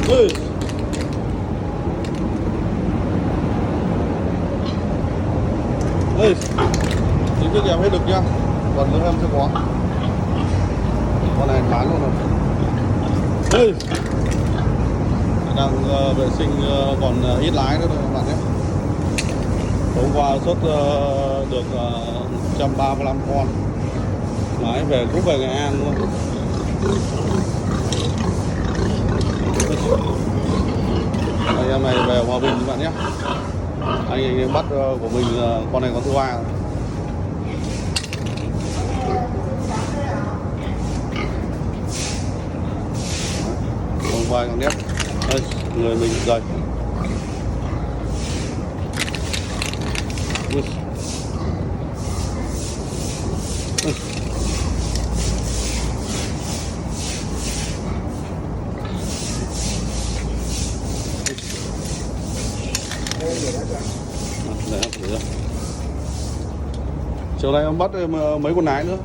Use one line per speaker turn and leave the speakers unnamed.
Ui. Ui. Chính thức em hết được nhá. Còn nữa em sẽ có. Con này bán luôn rồi. Ui. Đang vệ sinh còn ít lái nữa thôi các bạn nhé. Hôm qua xuất được 135 con. Lái về cũng về Nghệ An luôn. Anh em này về Hòa Bình các bạn nhé. Anh bắt của mình con này con thứ 3 rồi. Hôm qua con nếp. Đây, người mình rời. Chiều nay em bắt mấy con nái nữa.